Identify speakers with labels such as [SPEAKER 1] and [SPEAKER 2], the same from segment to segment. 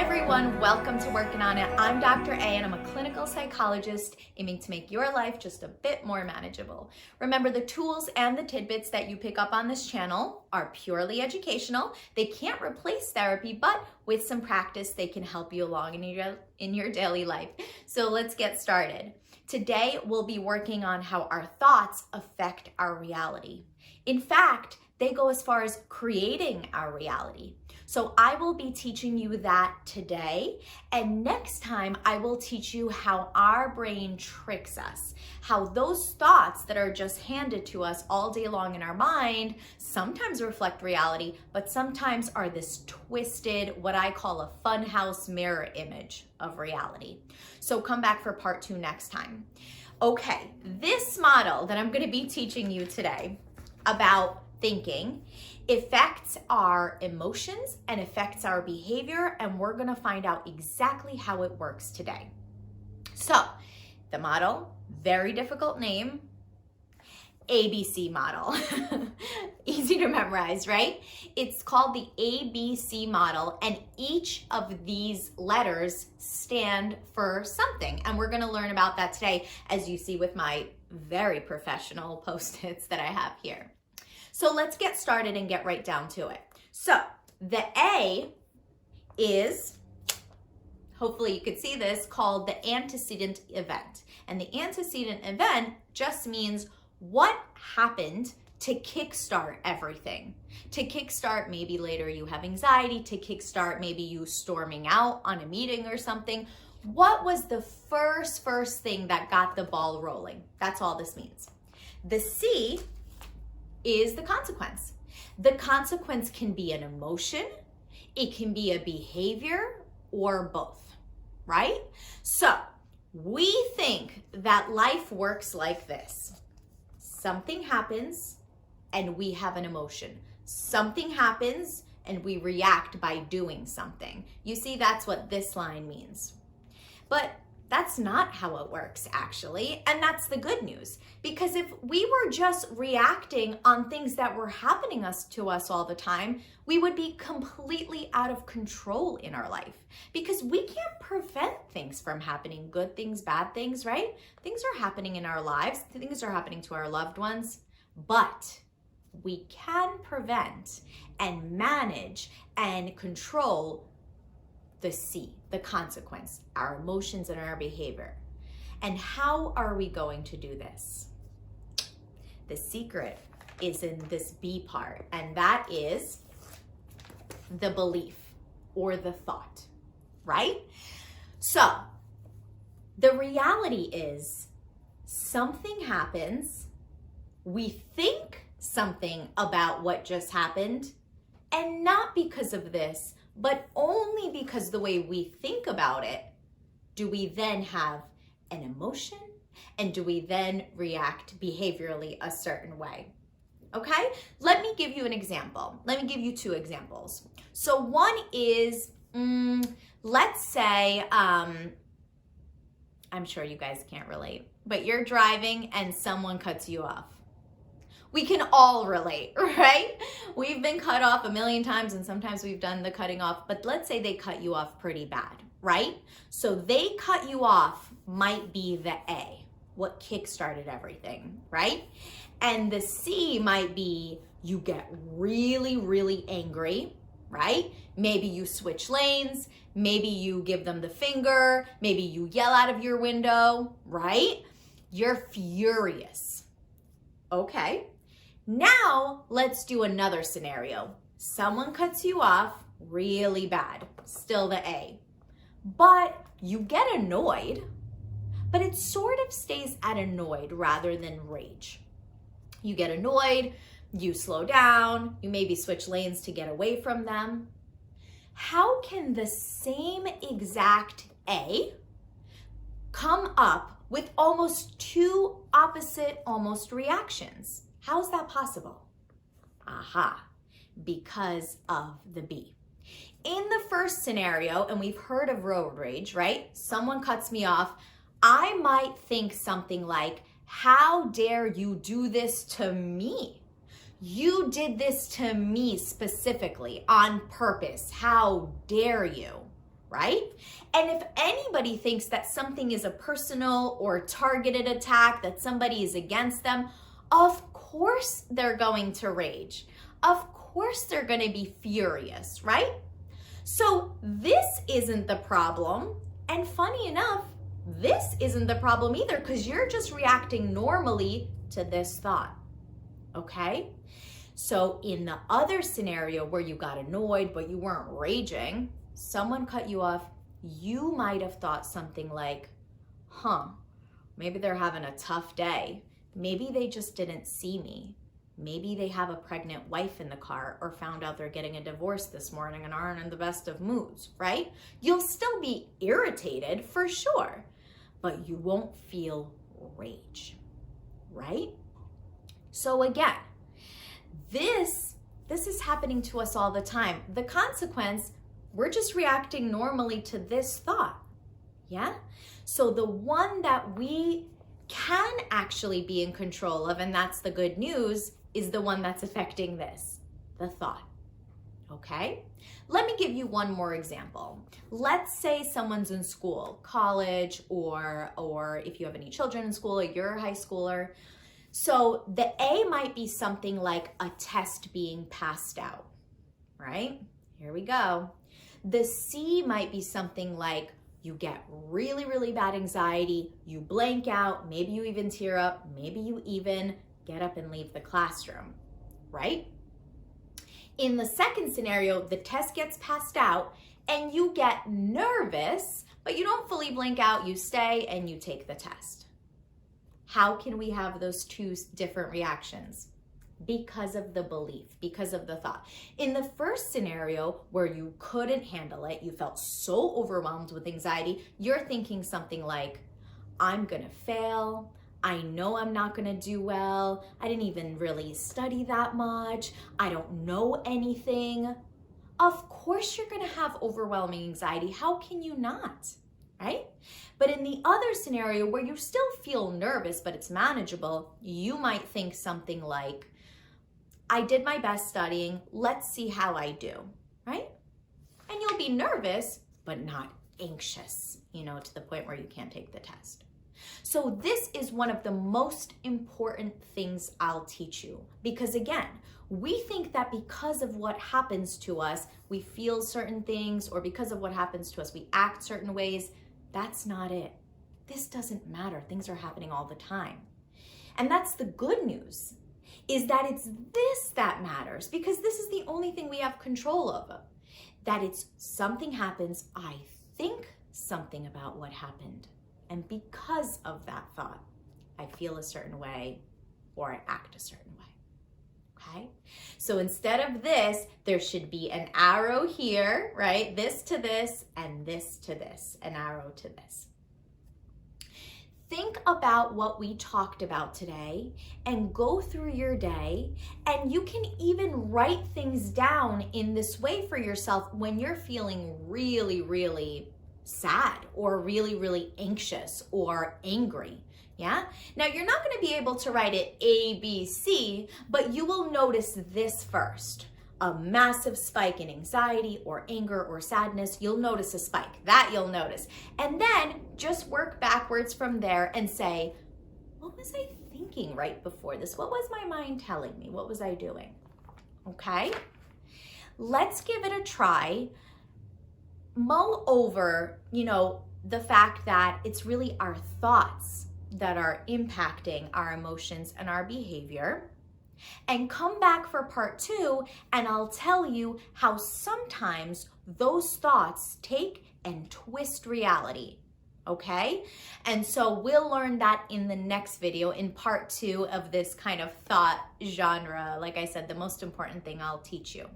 [SPEAKER 1] Hi everyone, welcome to Working On It. I'm Dr. A and I'm a clinical psychologist aiming to make your life just a bit more manageable. Remember, the tools and the tidbits that you pick up on this channel are purely educational. They can't replace therapy, but with some practice, they can help you along in your daily life. So let's get started. Today, we'll be working on how our thoughts affect our reality. In fact, they go as far as creating our reality. So I will be teaching you that today, and next time I will teach you how our brain tricks us, how those thoughts that are just handed to us all day long in our mind sometimes reflect reality, but sometimes are this twisted, what I call a funhouse mirror image of reality. So come back for part 2 next time. Okay, this model that I'm going to be teaching you today about thinking affects our emotions and affects our behavior, and we're going to find out exactly how it works today. So the model, very difficult name, ABC model. Easy to memorize, right? It's called the ABC model, and each of these letters stand for something, and we're going to learn about that today, as you see with my very professional Post-its that I have here. So let's get started and get right down to it. So the A is, hopefully you could see this, called the antecedent event. And the antecedent event just means what happened to kickstart everything. To kickstart, maybe later you have anxiety, to kickstart maybe you storming out on a meeting or something. What was the first thing that got the ball rolling? That's all this means. The C is the consequence. The consequence can be an emotion, it can be a behavior, or both, right? So we think that life works like this. Something happens and we have an emotion. Something happens and we react by doing something. You see, that's what this line means. But that's not how it works, actually, and that's the good news. Because if we were just reacting on things that were happening to us all the time, we would be completely out of control in our life. Because we can't prevent things from happening, good things, bad things, right? Things are happening in our lives, things are happening to our loved ones, but we can prevent and manage and control the C, the consequence, our emotions and our behavior. And how are we going to do this? The secret is in this B part, and that is the belief or the thought, right? So the reality is something happens, we think something about what just happened, and not because of this, but only because the way we think about it, do we then have an emotion, and do we then react behaviorally a certain way? Okay, let me give you an example. Let me give you 2 examples. So one is, let's say, I'm sure you guys can't relate, but you're driving and someone cuts you off. We can all relate, right? We've been cut off a million times, and sometimes we've done the cutting off, but let's say they cut you off pretty bad, right? So they cut you off might be the A, what kickstarted everything, right? And the C might be you get really, really angry, right? Maybe you switch lanes, maybe you give them the finger, maybe you yell out of your window, right? You're furious. Okay. Now, let's do another scenario. Someone cuts you off really bad, still the A. But you get annoyed, but it sort of stays at annoyed rather than rage. You get annoyed, you slow down, you maybe switch lanes to get away from them. How can the same exact A come up with almost 2 opposite almost reactions? How is that possible? Aha, because of the B. In the first scenario, and we've heard of road rage, right? Someone cuts me off. I might think something like, how dare you do this to me? You did this to me specifically on purpose. How dare you? right? And if anybody thinks that something is a personal or targeted attack, that somebody is against them, of course they're going to rage. Of course they're going to be furious, right? So this isn't the problem. And funny enough, this isn't the problem either, because you're just reacting normally to this thought, okay? So in the other scenario where you got annoyed but you weren't raging, someone cut you off, you might have thought something like, maybe they're having a tough day. Maybe they just didn't see me. Maybe they have a pregnant wife in the car or found out they're getting a divorce this morning and aren't in the best of moods, right? You'll still be irritated for sure, but you won't feel rage, right? So again, this is happening to us all the time. The consequence, we're just reacting normally to this thought, yeah? So the one that we can actually be in control of, and that's the good news, is the one that's affecting this, the thought, okay? Let me give you one more example. Let's say someone's in school, college, or if you have any children in school, or you're a high schooler. So the A might be something like a test being passed out, right? Here we go. The C might be something like you get really, really bad anxiety, you blank out, maybe you even tear up, maybe you even get up and leave the classroom, right? In the second scenario, the test gets passed out and you get nervous, but you don't fully blank out, you stay and you take the test. How can we have those two different reactions? Because of the belief, because of the thought. In the first scenario where you couldn't handle it, you felt so overwhelmed with anxiety, you're thinking something like, I'm gonna fail, I know I'm not gonna do well, I didn't even really study that much, I don't know anything. Of course you're gonna have overwhelming anxiety. How can you not, right? But in the other scenario where you still feel nervous, but it's manageable, you might think something like, I did my best studying, let's see how I do, right? And you'll be nervous, but not anxious, to the point where you can't take the test. So this is one of the most important things I'll teach you, because again, we think that because of what happens to us, we feel certain things, or because of what happens to us, we act certain ways. That's not it. This doesn't matter. Things are happening all the time. And that's the good news, is that it's this that matters, because this is the only thing we have control over. That it's something happens, I think something about what happened. And because of that thought, I feel a certain way or I act a certain way, okay? So instead of this, there should be an arrow here, right? This to this and this to this, an arrow to this. Think about what we talked about today and go through your day, and you can even write things down in this way for yourself when you're feeling really, really sad or really, really anxious or angry, yeah? Now, you're not gonna be able to write it A, B, C, but you will notice this first. A massive spike in anxiety or anger or sadness, you'll notice a spike. That you'll notice. And then just work backwards from there and say, what was I thinking right before this? What was my mind telling me? What was I doing? Okay? Let's give it a try. Mull over, the fact that it's really our thoughts that are impacting our emotions and our behavior. And come back for part 2, and I'll tell you how sometimes those thoughts take and twist reality, okay? And so we'll learn that in the next video, in part 2 of this kind of thought genre. Like I said, the most important thing I'll teach you.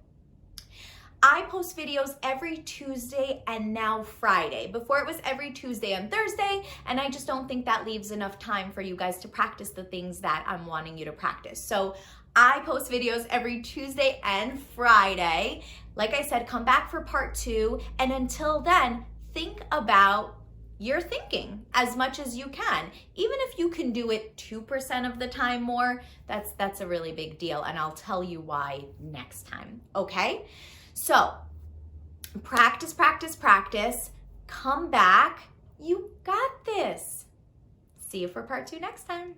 [SPEAKER 1] I post videos every Tuesday and now Friday. Before it was every Tuesday and Thursday, and I just don't think that leaves enough time for you guys to practice the things that I'm wanting you to practice. So I post videos every Tuesday and Friday. Like I said, come back for part 2, and until then, think about your thinking as much as you can. Even if you can do it 2% of the time more, that's a really big deal, and I'll tell you why next time, okay? So Practice, practice, practice. Come back. You got this. See you for part 2 next time.